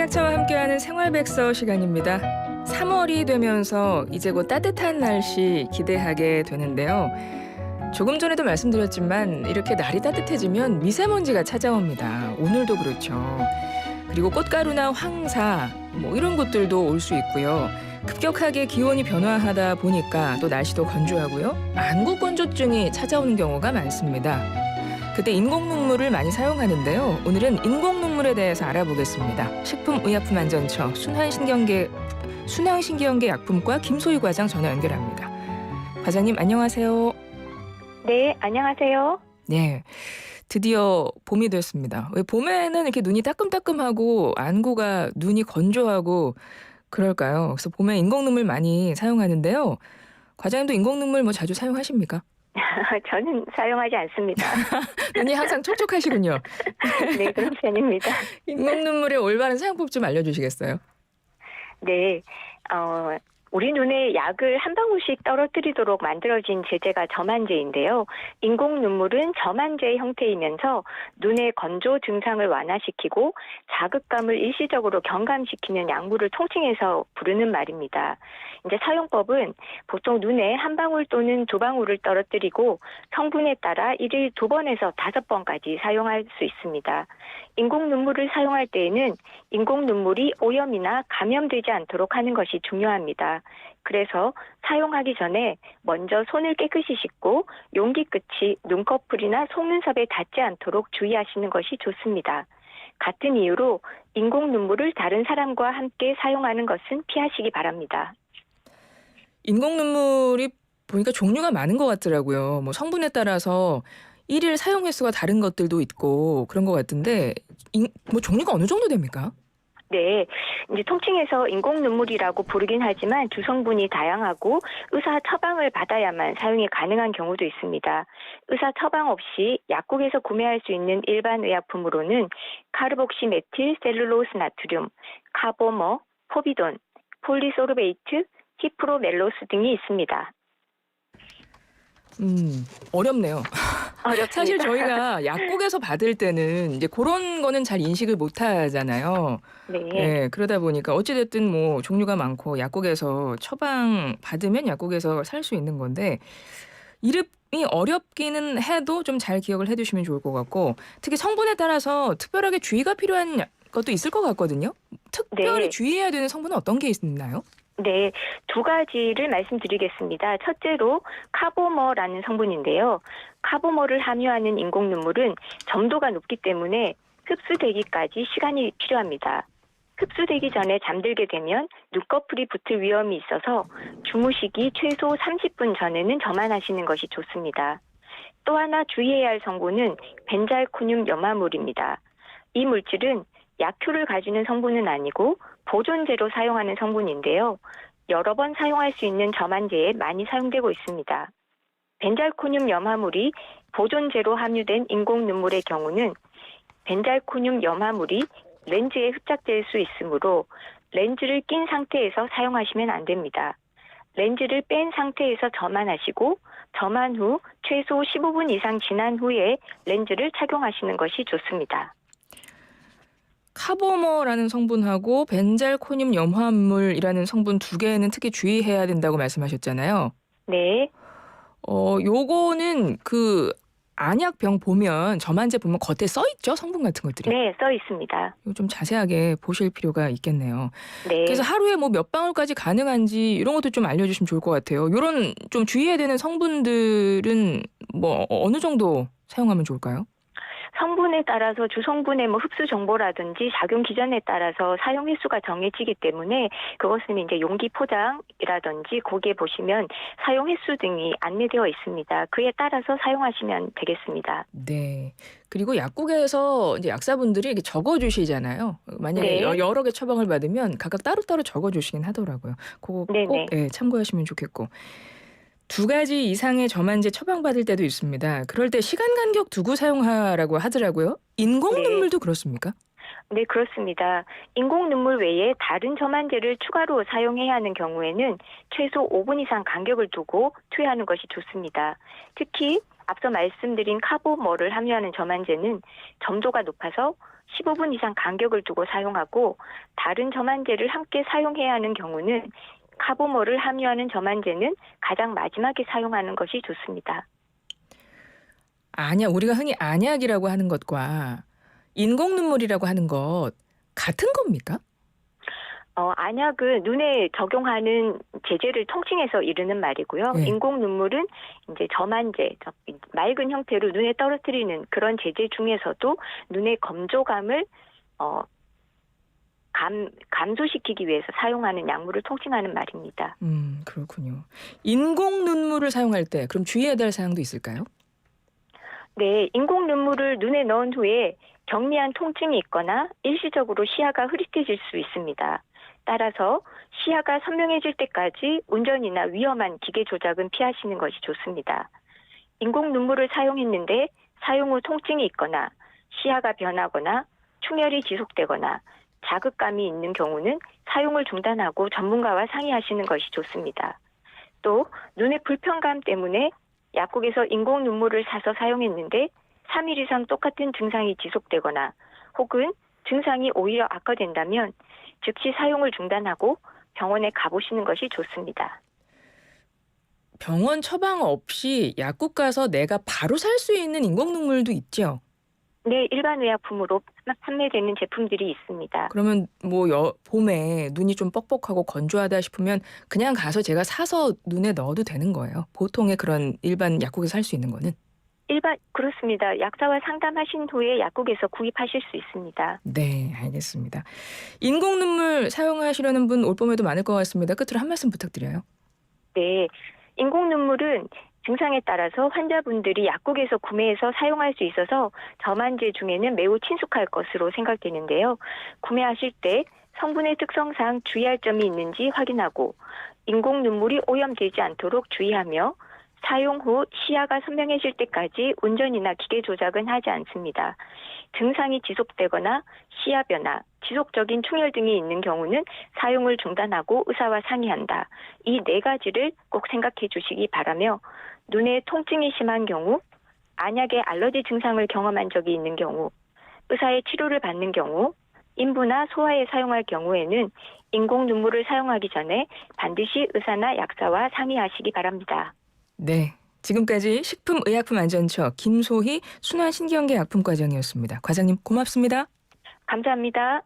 한의학차와 함께하는 생활백서 시간입니다. 3월이 되면서 이제 곧 따뜻한 날씨 기대하게 되는데요. 조금 전에도 말씀드렸지만 이렇게 날이 따뜻해지면 미세먼지가 찾아옵니다. 오늘도 그렇죠. 그리고 꽃가루나 황사 이런 것들도 올 수 있고요. 급격하게 기온이 변화하다 보니까 또 날씨도 건조하고요. 안구건조증이 찾아오는 경우가 많습니다. 그때 인공눈물을 많이 사용하는데요. 오늘은 인공눈물에 대해서 알아보겠습니다. 식품의약품안전처 순환신경계 약품과 김소희 과장 전화 연결합니다. 과장님 안녕하세요. 네, 안녕하세요. 네, 드디어 봄이 됐습니다. 왜 봄에는 이렇게 눈이 따끔따끔하고 안구가 눈이 건조하고 그럴까요? 그래서 봄에 인공눈물 많이 사용하는데요. 과장님도 인공눈물 자주 사용하십니까? 저는 사용하지 않습니다. 눈이 항상 촉촉하시군요. 네, 그런 편입니다. 인공눈물의 올바른 사용법 좀 알려주시겠어요? 네, 우리 눈에 약을 한 방울씩 떨어뜨리도록 만들어진 제제가 점안제인데요. 인공눈물은 점안제의 형태이면서 눈의 건조 증상을 완화시키고 자극감을 일시적으로 경감시키는 약물을 통칭해서 부르는 말입니다. 이제 사용법은 보통 눈에 한 방울 또는 두 방울을 떨어뜨리고 성분에 따라 1일 2번에서 5번까지 사용할 수 있습니다. 인공눈물을 사용할 때에는 인공눈물이 오염이나 감염되지 않도록 하는 것이 중요합니다. 그래서 사용하기 전에 먼저 손을 깨끗이 씻고 용기 끝이 눈꺼풀이나 속눈썹에 닿지 않도록 주의하시는 것이 좋습니다. 같은 이유로 인공눈물을 다른 사람과 함께 사용하는 것은 피하시기 바랍니다. 인공눈물이 보니까 종류가 많은 것 같더라고요. 성분에 따라서 일일 사용 횟수가 다른 것들도 있고 그런 것 같은데 종류가 어느 정도 됩니까? 네, 이제 통칭해서 인공눈물이라고 부르긴 하지만 주성분이 다양하고 의사 처방을 받아야만 사용이 가능한 경우도 있습니다. 의사 처방 없이 약국에서 구매할 수 있는 일반 의약품으로는 카르복시메틸 셀룰로스 나트륨, 카보머, 포비돈, 폴리소르베이트, 히프로멜로스 등이 있습니다. 어렵네요. 어렵습니다. 사실 저희가 약국에서 받을 때는 이제 그런 거는 잘 인식을 못 하잖아요. 네. 네, 그러다 보니까 어찌됐든 종류가 많고 약국에서 처방 받으면 약국에서 살 수 있는 건데 이름이 어렵기는 해도 좀 잘 기억을 해두시면 좋을 것 같고 특히 성분에 따라서 특별하게 주의가 필요한 것도 있을 것 같거든요. 특별히 네. 주의해야 되는 성분은 어떤 게 있나요? 네, 두 가지를 말씀드리겠습니다. 첫째로 카보머라는 성분인데요. 카보머를 함유하는 인공눈물은 점도가 높기 때문에 흡수되기까지 시간이 필요합니다. 흡수되기 전에 잠들게 되면 눈꺼풀이 붙을 위험이 있어서 주무시기 최소 30분 전에는 점안하시는 것이 좋습니다. 또 하나 주의해야 할 성분은 벤잘코늄 염화물입니다. 이 물질은 약효를 가지는 성분은 아니고 보존제로 사용하는 성분인데요. 여러 번 사용할 수 있는 점안제에 많이 사용되고 있습니다. 벤잘코늄 염화물이 보존제로 함유된 인공눈물의 경우는 벤잘코늄 염화물이 렌즈에 흡착될 수 있으므로 렌즈를 낀 상태에서 사용하시면 안 됩니다. 렌즈를 뺀 상태에서 점안하시고 점안 후 최소 15분 이상 지난 후에 렌즈를 착용하시는 것이 좋습니다. 카보머라는 성분하고 벤잘코늄 염화물이라는 성분 두 개는 특히 주의해야 된다고 말씀하셨잖아요. 네. 요거는 안약병 보면 점안제 보면 겉에 써 있죠? 성분 같은 것들이. 네, 써 있습니다. 이거 좀 자세하게 보실 필요가 있겠네요. 네. 그래서 하루에 몇 방울까지 가능한지 이런 것도 좀 알려주시면 좋을 것 같아요. 이런 좀 주의해야 되는 성분들은 어느 정도 사용하면 좋을까요? 성분에 따라서 주성분의 흡수 정보라든지 작용 기전에 따라서 사용 횟수가 정해지기 때문에 그것은 이제 용기 포장이라든지 거기에 보시면 사용 횟수 등이 안내되어 있습니다. 그에 따라서 사용하시면 되겠습니다. 네. 그리고 약국에서 이제 약사분들이 이렇게 적어주시잖아요. 만약에 네. 여러 개 처방을 받으면 각각 따로따로 적어주시긴 하더라고요. 그거 네네. 꼭 참고하시면 좋겠고. 2가지 이상의 점안제 처방받을 때도 있습니다. 그럴 때 시간 간격 두고 사용하라고 하더라고요. 인공눈물도 그렇습니까? 네, 그렇습니다. 인공눈물 외에 다른 점안제를 추가로 사용해야 하는 경우에는 최소 5분 이상 간격을 두고 투여하는 것이 좋습니다. 특히 앞서 말씀드린 카보머를 함유하는 점안제는 점도가 높아서 15분 이상 간격을 두고 사용하고 다른 점안제를 함께 사용해야 하는 경우는 카보몰을 함유하는 점안제는 가장 마지막에 사용하는 것이 좋습니다. 우리가 흔히 안약이라고 하는 것과 인공 눈물이라고 하는 것 같은 겁니까? 안약은 눈에 적용하는 제제를 통칭해서 이르는 말이고요. 네. 인공 눈물은 이제 점안제, 맑은 형태로 눈에 떨어뜨리는 그런 제제 중에서도 눈의 검조감을 감소시키기 위해서 사용하는 약물을 통칭하는 말입니다. 그렇군요. 인공 눈물을 사용할 때 그럼 주의해야 될 사항도 있을까요? 네, 인공 눈물을 눈에 넣은 후에 경미한 통증이 있거나 일시적으로 시야가 흐릿해질 수 있습니다. 따라서 시야가 선명해질 때까지 운전이나 위험한 기계 조작은 피하시는 것이 좋습니다. 인공 눈물을 사용했는데 사용 후 통증이 있거나 시야가 변하거나 충혈이 지속되거나 자극감이 있는 경우는 사용을 중단하고 전문가와 상의하시는 것이 좋습니다. 또 눈의 불편감 때문에 약국에서 인공 눈물을 사서 사용했는데 3일 이상 똑같은 증상이 지속되거나 혹은 증상이 오히려 악화된다면 즉시 사용을 중단하고 병원에 가보시는 것이 좋습니다. 병원 처방 없이 약국 가서 내가 바로 살 수 있는 인공 눈물도 있죠? 네, 일반 의약품으로 판매되는 제품들이 있습니다. 그러면 봄에 눈이 좀 뻑뻑하고 건조하다 싶으면 그냥 가서 제가 사서 눈에 넣어도 되는 거예요? 보통의 그런 일반 약국에서 살 수 있는 거는? 그렇습니다. 약사와 상담하신 후에 약국에서 구입하실 수 있습니다. 네, 알겠습니다. 인공 눈물 사용하시려는 분 올봄에도 많을 것 같습니다. 끝으로 한 말씀 부탁드려요. 네, 인공 눈물은 증상에 따라서 환자분들이 약국에서 구매해서 사용할 수 있어서 점안제 중에는 매우 친숙할 것으로 생각되는데요. 구매하실 때 성분의 특성상 주의할 점이 있는지 확인하고 인공 눈물이 오염되지 않도록 주의하며 사용 후 시야가 선명해질 때까지 운전이나 기계 조작은 하지 않습니다. 증상이 지속되거나 시야 변화, 지속적인 충혈 등이 있는 경우는 사용을 중단하고 의사와 상의한다. 이 4가지를 꼭 생각해 주시기 바라며 눈에 통증이 심한 경우, 안약에 알러지 증상을 경험한 적이 있는 경우, 의사의 치료를 받는 경우, 인부나 소아에 사용할 경우에는 인공 눈물을 사용하기 전에 반드시 의사나 약사와 상의하시기 바랍니다. 네, 지금까지 식품의약품안전처 김소희 순환신경계약품과장이었습니다. 과장님 고맙습니다. 감사합니다.